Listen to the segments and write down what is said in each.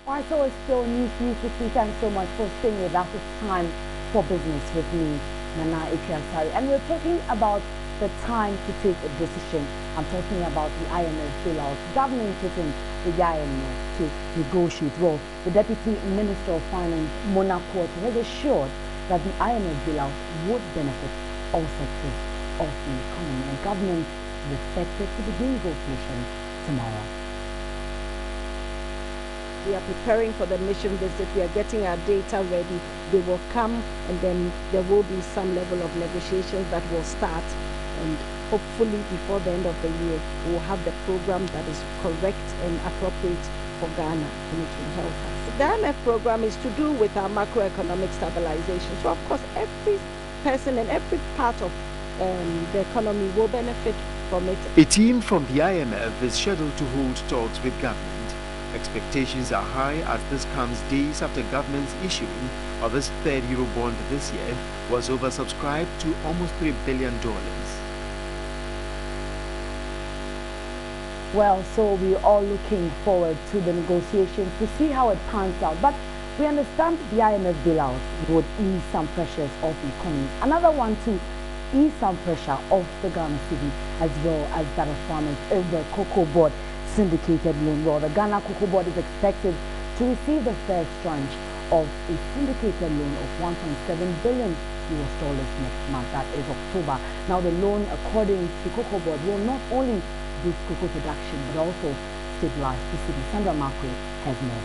Alright, so it's still News 360. Thanks so much for staying with us. It's time for business with me, Nana Ikiasari. And we're talking about the time to take a decision. I'm talking about the IMF bailout. Government taking the IMF to negotiate. Well, the Deputy Minister of Finance, Mona Quarter, has assured that the IMF bailout would benefit all sectors of the economy. And government is expected to begin negotiations tomorrow. We are preparing for the mission visit. We are getting our data ready. They will come, and then there will be some level of negotiations that will start. And hopefully before the end of the year, we will have the program that is correct and appropriate for Ghana, and it will help us. The IMF program is to do with our macroeconomic stabilization. So of course, every person and every part of the economy will benefit from it. A team from the IMF is scheduled to hold talks with government. Expectations are high as this comes days after government's issuing of its third Eurobond this year was oversubscribed to almost $3 billion. Well, so we're all looking forward to the negotiations to see how it pans out. But we understand the IMF bailout would ease some pressures off the economy. Another one to ease some pressure off the Ghana cedi as well as that of farmers is the Cocoa Board syndicated loan. Well, the Ghana Cocoa Board is expected to receive the first tranche of a syndicated loan of $1.7 billion next month, that is October. Now, the loan, according to Cocoa Board, will not only boost cocoa production but also stabilize the city. Sandra Markwe has more.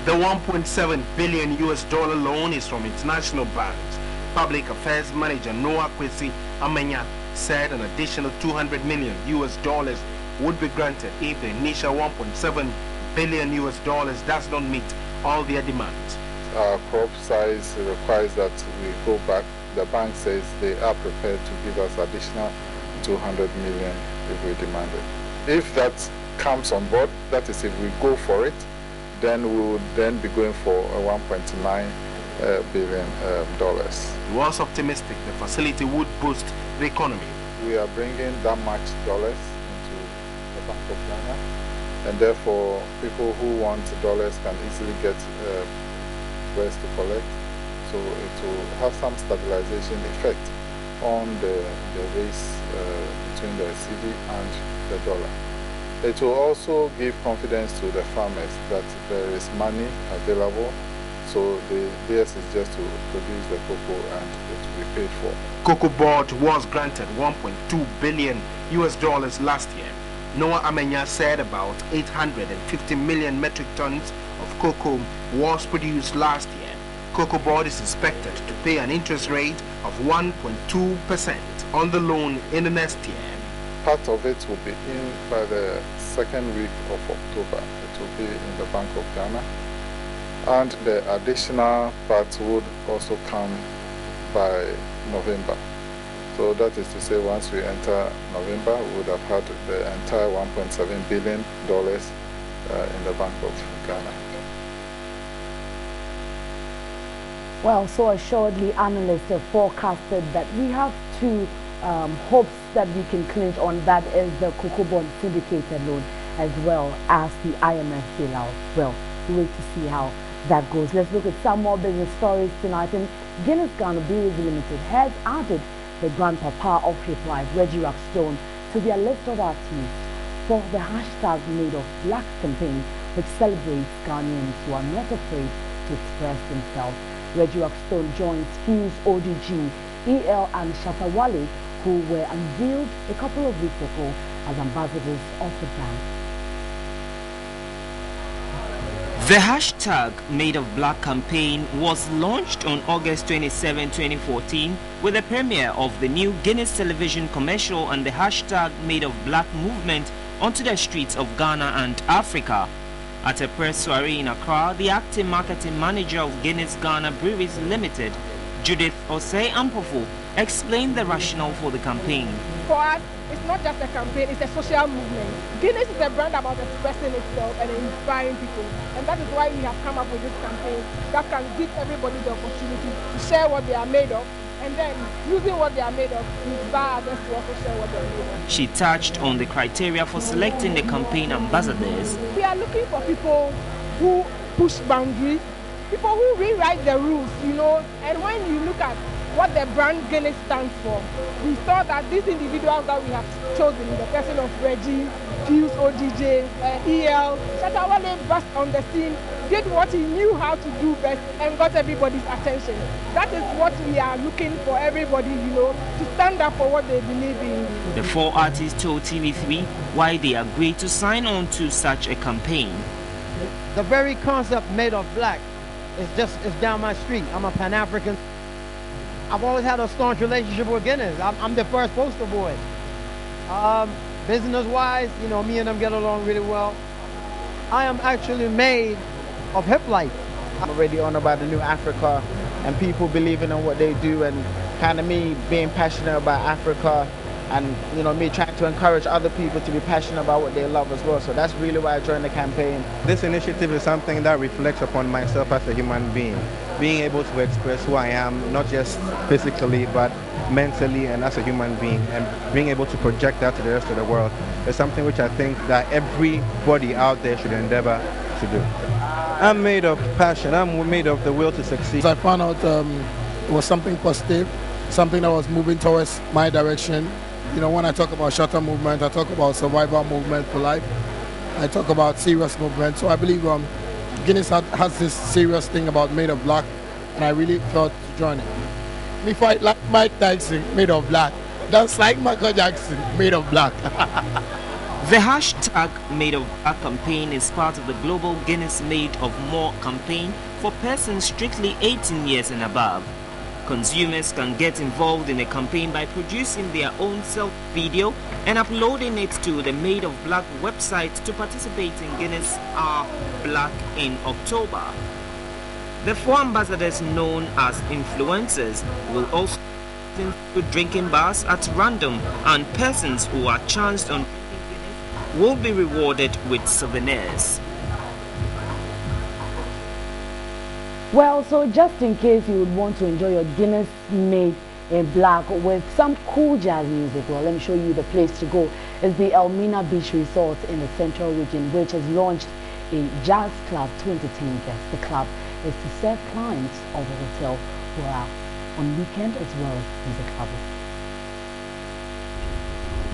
The $1.7 billion loan is from international banks. Public Affairs Manager Noah Kwesi Amenya said an additional $200 million would be granted if the initial $1.7 billion does not meet all their demands. Our crop size requires that we go back. The bank says they are prepared to give us additional $200 million if we demand it. If that comes on board, that is if we go for it, then we would then be going for a $1.9 billion. He was optimistic the facility would boost the economy. We are bringing that much dollars into the Bank of Ghana, and therefore people who want dollars can easily get where's to collect. So it will have some stabilization effect on the race between the cedi and the dollar. It will also give confidence to the farmers that there is money available. So theirs is just to produce the cocoa and it will be paid for. Cocoa Board was granted $1.2 billion last year. Noah Amenya said about 850 million metric tons of cocoa was produced last year. Cocoa Board is expected to pay an interest rate of 1.2% on the loan in the next year. Part of it will be in by the second week of October. It will be in the Bank of Ghana. And the additional part would also come by November. So that is to say, once we enter November, we would have had the entire $1.7 billion in the Bank of Ghana. Well, so assuredly, analysts have forecasted that we have two hopes that we can clinch on. That is the Cocoa Bond syndicated loan as well as the IMF bailout. Well, we wait to see how that goes. Let's look at some more business stories tonight. And Guinness Ghana Breweries Limited has added the grandpapa of hip life, Reggie Rockstone, to their list of artists for the hashtag Made of Black campaign, which celebrates Ghanaians who are not afraid to express themselves. Reggie Rockstone joins Fuse, ODG, EL and Shatawale, who were unveiled a couple of weeks ago as ambassadors of the brand. The hashtag Made of Black campaign was launched on August 27, 2014 with the premiere of the new Guinness television commercial and the hashtag Made of Black movement onto the streets of Ghana and Africa. At a press soiree in Accra, the acting marketing manager of Guinness Ghana Breweries Limited, Judith Osei Ampofo, explained the rationale for the campaign. For us, it's not just a campaign, it's a social movement. Guinness is a brand about expressing itself and inspiring people. And that is why we have come up with this campaign that can give everybody the opportunity to share what they are made of and then using what they are made of, inspire others to also share what they are made of. She touched on the criteria for selecting the campaign ambassadors. We are looking for people who push boundaries, people who rewrite the rules, and when you look at what the brand Guinness stands for, we saw that these individuals that we have chosen, in the person of Reggie, Pius ODJ, EL, Shatawale burst on the scene, did what he knew how to do best and got everybody's attention. That is what we are looking for, everybody, to stand up for what they believe in. The four artists told TV3 why they agreed to sign on to such a campaign. The very concept made of black is down my street. I'm a Pan-African. I've always had a staunch relationship with Guinness. I'm the first poster boy. Business-wise, me and them get along really well. I am actually made of hip life. I'm already honored by the New Africa and people believing in what they do, and kind of me being passionate about Africa, and me trying to encourage other people to be passionate about what they love as well. So that's really why I joined the campaign. This initiative is something that reflects upon myself as a human being able to express who I am, not just physically, but mentally and as a human being, and being able to project that to the rest of the world is something which I think that everybody out there should endeavor to do. I'm made of passion. I'm made of the will to succeed. I found out it was something positive, something that was moving towards my direction. When I talk about shutter movement, I talk about survival movement for life. I talk about serious movement. So I believe Guinness has this serious thing about made of black, and I really felt to join it. Me fight like Mike Tyson, made of black. That's like Michael Jackson, made of black. The hashtag Made of Black campaign is part of the global Guinness Made of More campaign for persons strictly 18 years and above. Consumers can get involved in the campaign by producing their own self-video and uploading it to the Made of Black website to participate in Guinness Are Black in October. The four ambassadors, known as influencers, will also to drinking bars at random, and persons who are chanced on drinking Guinness will be rewarded with souvenirs. Well, so just in case you would want to enjoy your Guinness Made in Black with some cool jazz music, well, let me show you the place to go. It's the Elmina Beach Resort in the Central Region, which has launched a Jazz Club 2010 guest. The club is to serve clients of the hotel who are on weekend as well as music lovers.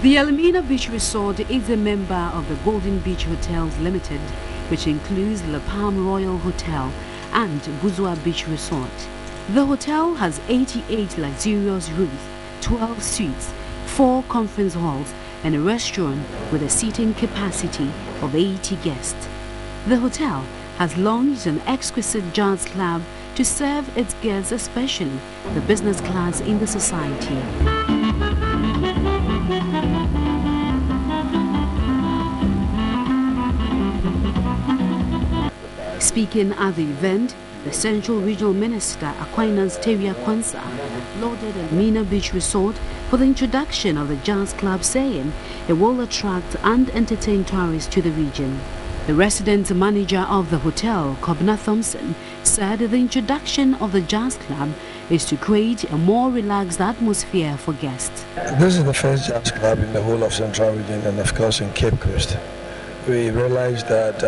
The Elmina Beach Resort is a member of the Golden Beach Hotels Limited, which includes La Palm Royal Hotel and Buzua Beach Resort. The hotel has 88 luxurious rooms, 12 suites, 4 conference halls and a restaurant with a seating capacity of 80 guests. The hotel has launched an exquisite jazz club to serve its guests, especially the business class in the society. Speaking at the event, the Central Regional Minister Aquinas Teria Kwanzaa lauded Elmina Beach Resort for the introduction of the Jazz Club, saying it will attract and entertain tourists to the region. The resident manager of the hotel, Kobna Thompson, said the introduction of the Jazz Club is to create a more relaxed atmosphere for guests. This is the first jazz club in the whole of Central Region and of course in Cape Coast. We realized that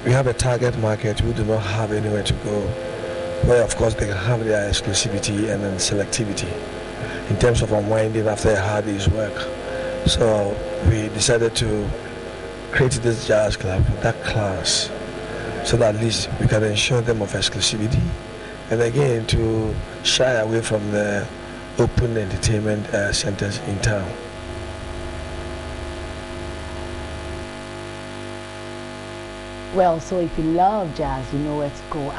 we have a target market who do not have anywhere to go, where of course they can have their exclusivity and then selectivity in terms of unwinding after a hard day's work. So we decided to create this jazz club for that class, so that at least we can ensure them of exclusivity, and again to shy away from the open entertainment centers in town. Well, so if you love jazz, you know where to go.